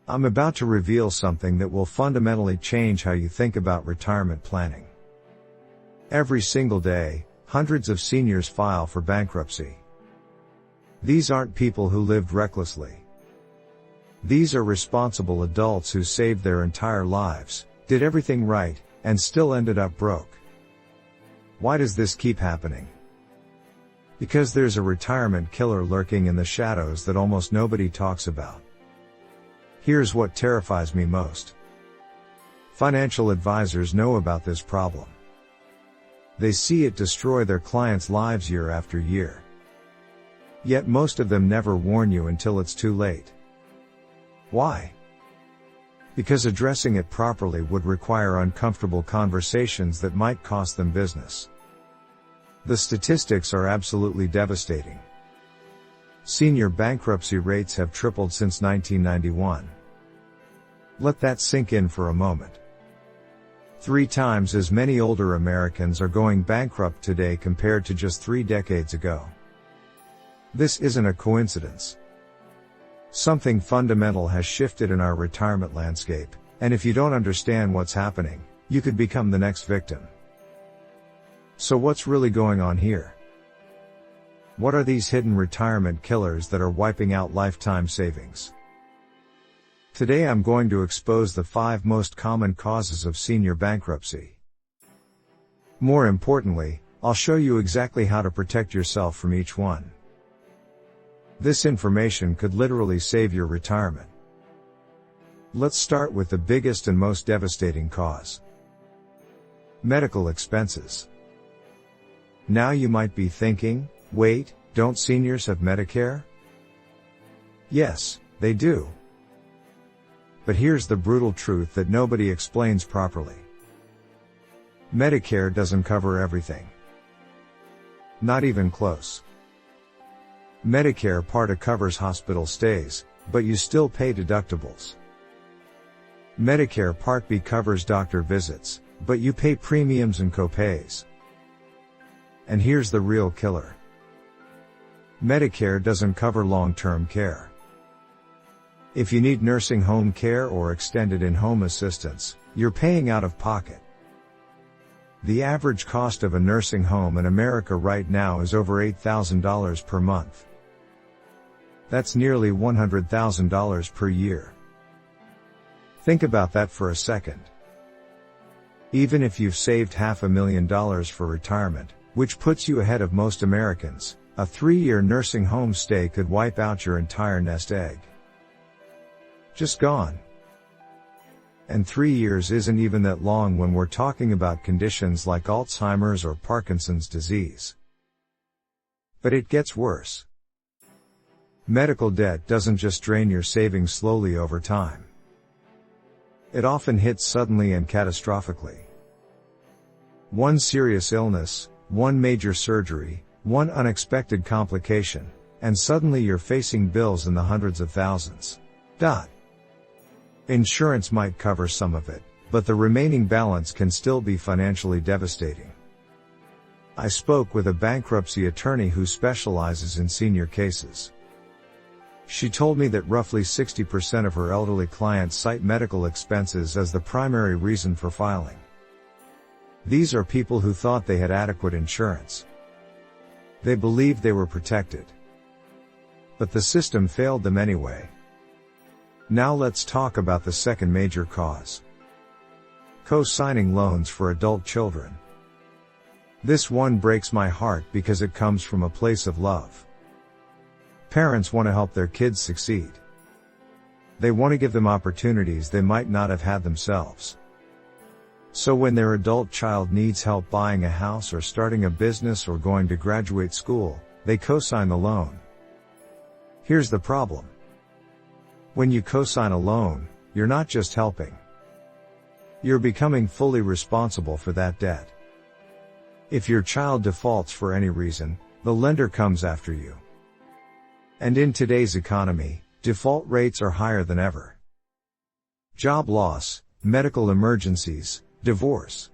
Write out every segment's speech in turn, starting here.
I'm about to reveal something that will fundamentally change how you think about retirement planning. Every single day, hundreds of seniors file for bankruptcy. These aren't people who lived recklessly. These are responsible adults who saved their entire lives, did everything right, and still ended up broke. Why does this keep happening? Because there's a retirement killer lurking in the shadows that almost nobody talks about. Here's what terrifies me most. Financial advisors know about this problem. They see it destroy their clients' lives year after year. Yet most of them never warn you until it's too late. Why? Because addressing it properly would require uncomfortable conversations that might cost them business. The statistics are absolutely devastating. Senior bankruptcy rates have tripled since 1991. Let that sink in for a moment. 3 times as many older Americans are going bankrupt today compared to just 3 decades ago. This isn't a coincidence. Something fundamental has shifted in our retirement landscape, and if you don't understand what's happening, you could become the next victim. So what's really going on here? What are these hidden retirement killers that are wiping out lifetime savings? Today I'm going to expose the 5 most common causes of senior bankruptcy. More importantly, I'll show you exactly how to protect yourself from each one. This information could literally save your retirement. Let's start with the biggest and most devastating cause. Medical expenses. Now you might be thinking, wait, don't seniors have Medicare? Yes, they do. But here's the brutal truth that nobody explains properly. Medicare doesn't cover everything. Not even close. Medicare Part A covers hospital stays, but you still pay deductibles. Medicare Part B covers doctor visits, but you pay premiums and copays. And here's the real killer. Medicare doesn't cover long-term care. If you need nursing home care or extended in-home assistance, you're paying out of pocket. The average cost of a nursing home in America right now is over $8,000 per month. That's nearly $100,000 per year. Think about that for a second. Even if you've saved $500,000 for retirement, which puts you ahead of most Americans, a 3-year nursing home stay could wipe out your entire nest egg. Just gone. And 3 years isn't even that long when we're talking about conditions like Alzheimer's or Parkinson's disease. But it gets worse. Medical debt doesn't just drain your savings slowly over time. It often hits suddenly and catastrophically. One serious illness, one major surgery, one unexpected complication, and suddenly you're facing bills in the hundreds of thousands. Insurance might cover some of it, but the remaining balance can still be financially devastating. I spoke with a bankruptcy attorney who specializes in senior cases. She told me that roughly 60% of her elderly clients cite medical expenses as the primary reason for filing. These are people who thought they had adequate insurance. They believed they were protected. But the system failed them anyway. Now let's talk about the second major cause. Co-signing loans for adult children. This one breaks my heart because it comes from a place of love. Parents want to help their kids succeed. They want to give them opportunities they might not have had themselves. So when their adult child needs help buying a house or starting a business or going to graduate school, they co-sign the loan. Here's the problem. When you co-sign a loan, you're not just helping. You're becoming fully responsible for that debt. If your child defaults for any reason, the lender comes after you. And in today's economy, default rates are higher than ever. Job loss, medical emergencies, divorce.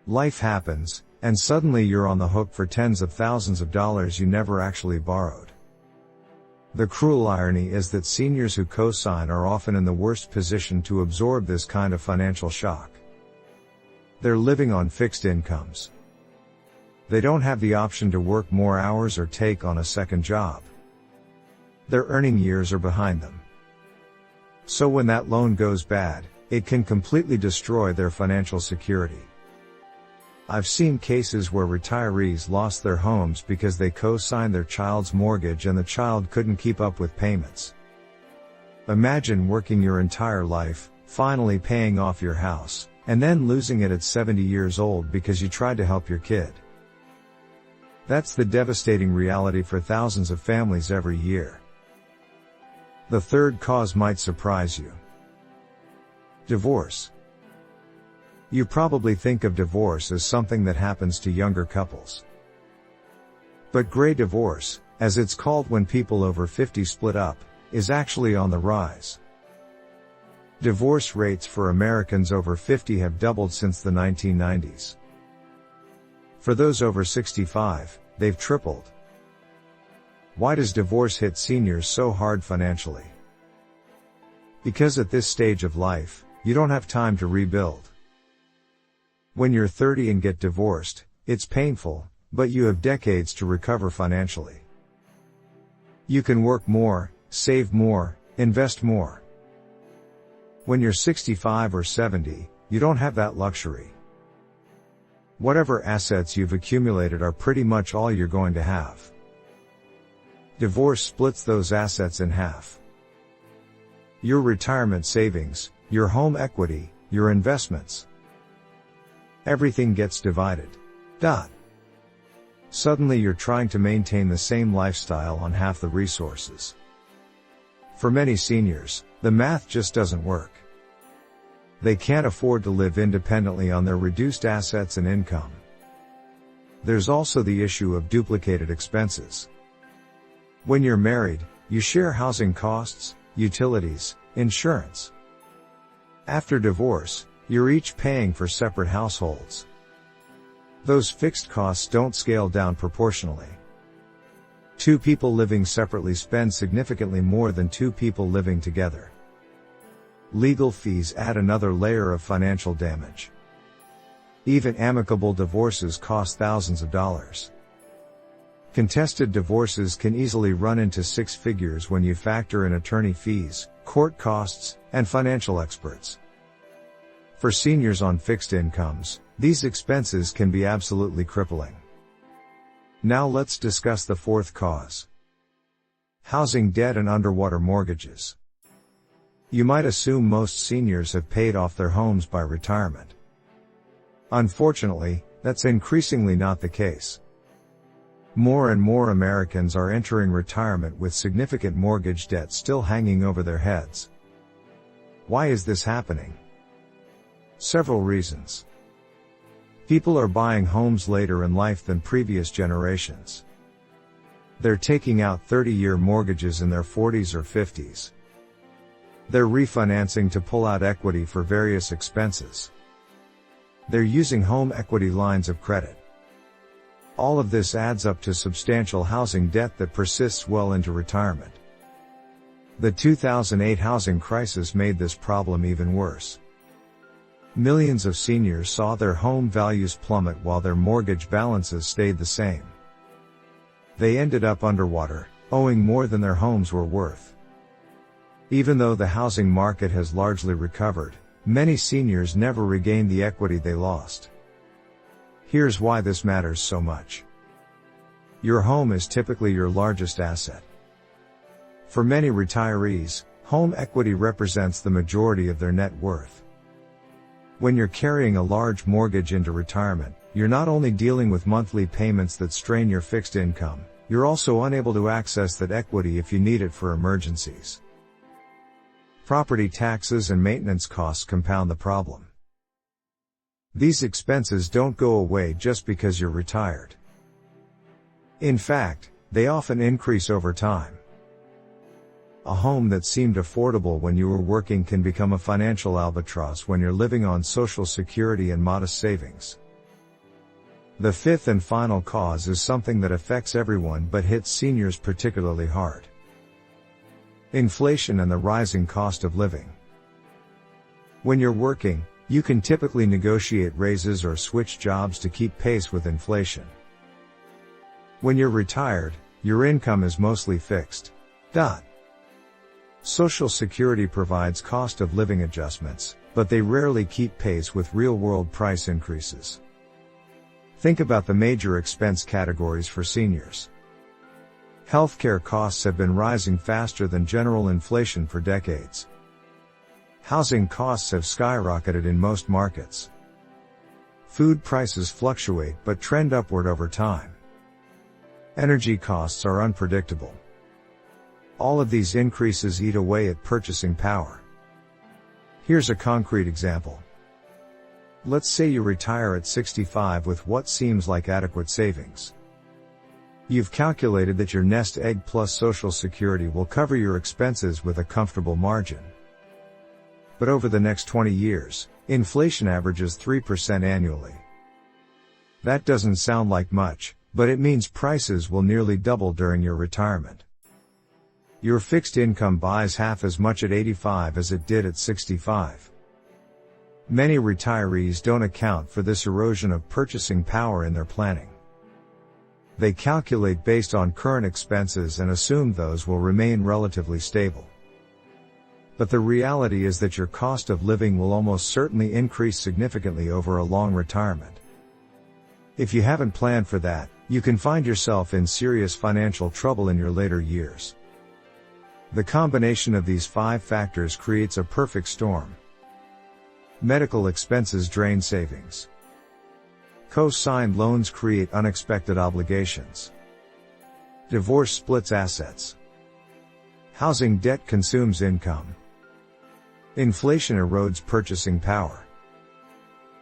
Life happens, and suddenly you're on the hook for tens of thousands of dollars you never actually borrowed. The cruel irony is that seniors who co-sign are often in the worst position to absorb this kind of financial shock. They're living on fixed incomes. They don't have the option to work more hours or take on a second job. Their earning years are behind them. So when that loan goes bad, it can completely destroy their financial security. I've seen cases where retirees lost their homes because they co-signed their child's mortgage and the child couldn't keep up with payments. Imagine working your entire life, finally paying off your house, and then losing it at 70 years old because you tried to help your kid. That's the devastating reality for thousands of families every year. The third cause might surprise you. Divorce. You probably think of divorce as something that happens to younger couples. But gray divorce, as it's called when people over 50 split up, is actually on the rise. Divorce rates for Americans over 50 have doubled since the 1990s. For those over 65, they've tripled. Why does divorce hit seniors so hard financially? Because at this stage of life, you don't have time to rebuild. When you're 30 and get divorced, it's painful, but you have decades to recover financially. You can work more, save more, invest more. When you're 65 or 70, you don't have that luxury. Whatever assets you've accumulated are pretty much all you're going to have. Divorce splits those assets in half. Your retirement savings, your home equity, your investments. Everything gets divided. Suddenly you're trying to maintain the same lifestyle on half the resources. For many seniors, the math just doesn't work. They can't afford to live independently on their reduced assets and income. There's also the issue of duplicated expenses. When you're married, you share housing costs, utilities, insurance. After divorce, you're each paying for separate households. Those fixed costs don't scale down proportionally. Two people living separately spend significantly more than two people living together. Legal fees add another layer of financial damage. Even amicable divorces cost thousands of dollars. Contested divorces can easily run into six figures when you factor in attorney fees, court costs, and financial experts. For seniors on fixed incomes, these expenses can be absolutely crippling. Now let's discuss the fourth cause. Housing debt and underwater mortgages. You might assume most seniors have paid off their homes by retirement. Unfortunately, that's increasingly not the case. More and more Americans are entering retirement with significant mortgage debt still hanging over their heads. Why is this happening? Several reasons. People are buying homes later in life than previous generations. They're taking out 30-year mortgages in their 40s or 50s. They're refinancing to pull out equity for various expenses. They're using home equity lines of credit. All of this adds up to substantial housing debt that persists well into retirement. The 2008 housing crisis made this problem even worse. Millions of seniors saw their home values plummet while their mortgage balances stayed the same. They ended up underwater, owing more than their homes were worth. Even though the housing market has largely recovered, many seniors never regained the equity they lost. Here's why this matters so much. Your home is typically your largest asset. For many retirees, home equity represents the majority of their net worth. When you're carrying a large mortgage into retirement, you're not only dealing with monthly payments that strain your fixed income, you're also unable to access that equity if you need it for emergencies. Property taxes and maintenance costs compound the problem. These expenses don't go away just because you're retired. In fact, they often increase over time. A home that seemed affordable when you were working can become a financial albatross when you're living on Social Security and modest savings. The fifth and final cause is something that affects everyone but hits seniors particularly hard. Inflation and the rising cost of living. When you're working, you can typically negotiate raises or switch jobs to keep pace with inflation. When you're retired, your income is mostly fixed. Social Security provides cost of living adjustments, but they rarely keep pace with real-world price increases. Think about the major expense categories for seniors. Healthcare costs have been rising faster than general inflation for decades. Housing costs have skyrocketed in most markets. Food prices fluctuate but trend upward over time. Energy costs are unpredictable. All of these increases eat away at purchasing power. Here's a concrete example. Let's say you retire at 65 with what seems like adequate savings. You've calculated that your nest egg plus Social Security will cover your expenses with a comfortable margin. But over the next 20 years, inflation averages 3% annually. That doesn't sound like much, but it means prices will nearly double during your retirement. Your fixed income buys half as much at 85 as it did at 65. Many retirees don't account for this erosion of purchasing power in their planning. They calculate based on current expenses and assume those will remain relatively stable. But the reality is that your cost of living will almost certainly increase significantly over a long retirement. If you haven't planned for that, you can find yourself in serious financial trouble in your later years. The combination of these 5 factors creates a perfect storm. Medical expenses drain savings. Co-signed loans create unexpected obligations. Divorce splits assets. Housing debt consumes income. Inflation erodes purchasing power.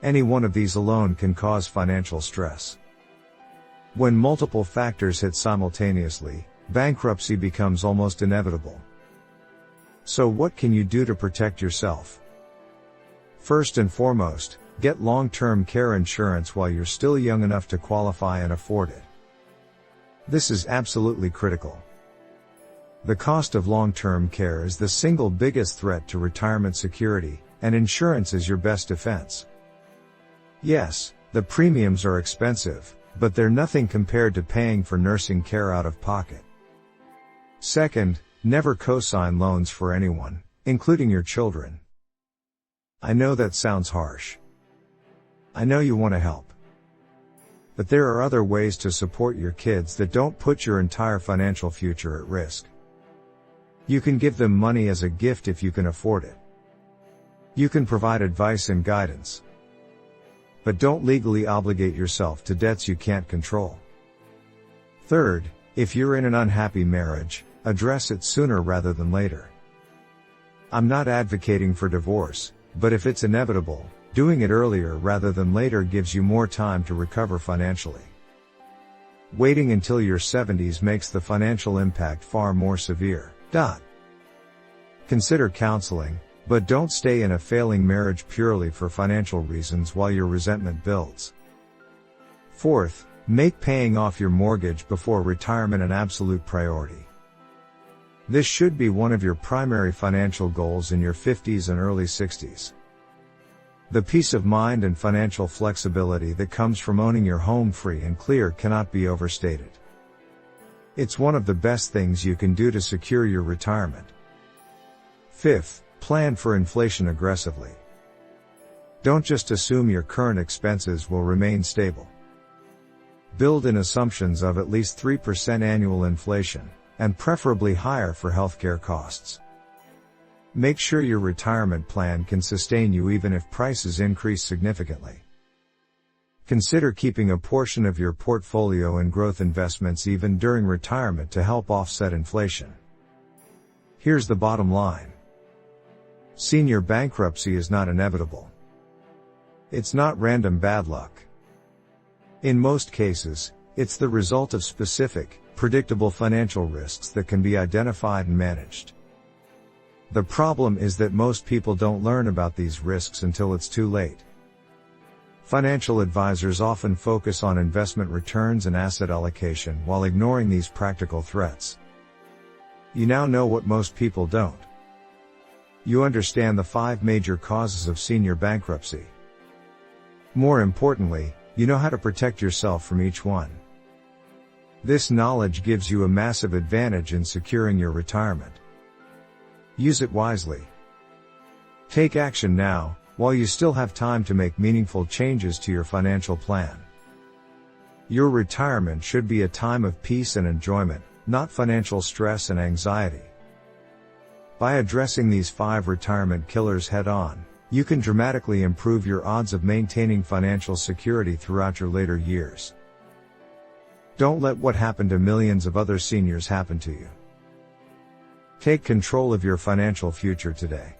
Any one of these alone can cause financial stress. When multiple factors hit simultaneously, bankruptcy becomes almost inevitable. So what can you do to protect yourself? First and foremost, get long-term care insurance while you're still young enough to qualify and afford it. This is absolutely critical. The cost of long-term care is the single biggest threat to retirement security, and insurance is your best defense. Yes, the premiums are expensive, but they're nothing compared to paying for nursing care out of pocket. Second, never co-sign loans for anyone, including your children. I know that sounds harsh. I know you want to help. But there are other ways to support your kids that don't put your entire financial future at risk. You can give them money as a gift if you can afford it. You can provide advice and guidance. But don't legally obligate yourself to debts you can't control. Third, if you're in an unhappy marriage, address it sooner rather than later. I'm not advocating for divorce, but if it's inevitable, doing it earlier rather than later gives you more time to recover financially. Waiting until your 70s makes the financial impact far more severe. Consider counseling, but don't stay in a failing marriage purely for financial reasons while your resentment builds. Fourth, make paying off your mortgage before retirement an absolute priority. This should be one of your primary financial goals in your 50s and early 60s. The peace of mind and financial flexibility that comes from owning your home free and clear cannot be overstated. It's one of the best things you can do to secure your retirement. Fifth, plan for inflation aggressively. Don't just assume your current expenses will remain stable. Build in assumptions of at least 3% annual inflation, and preferably higher for healthcare costs. Make sure your retirement plan can sustain you even if prices increase significantly. Consider keeping a portion of your portfolio in growth investments even during retirement to help offset inflation. Here's the bottom line. Senior bankruptcy is not inevitable. It's not random bad luck. In most cases, it's the result of specific, predictable financial risks that can be identified and managed. The problem is that most people don't learn about these risks until it's too late. Financial advisors often focus on investment returns and asset allocation while ignoring these practical threats. You now know what most people don't. You understand the 5 major causes of senior bankruptcy. More importantly, you know how to protect yourself from each one. This knowledge gives you a massive advantage in securing your retirement. Use it wisely. Take action now, while you still have time to make meaningful changes to your financial plan. Your retirement should be a time of peace and enjoyment, not financial stress and anxiety. By addressing these 5 retirement killers head-on, you can dramatically improve your odds of maintaining financial security throughout your later years. Don't let what happened to millions of other seniors happen to you. Take control of your financial future today.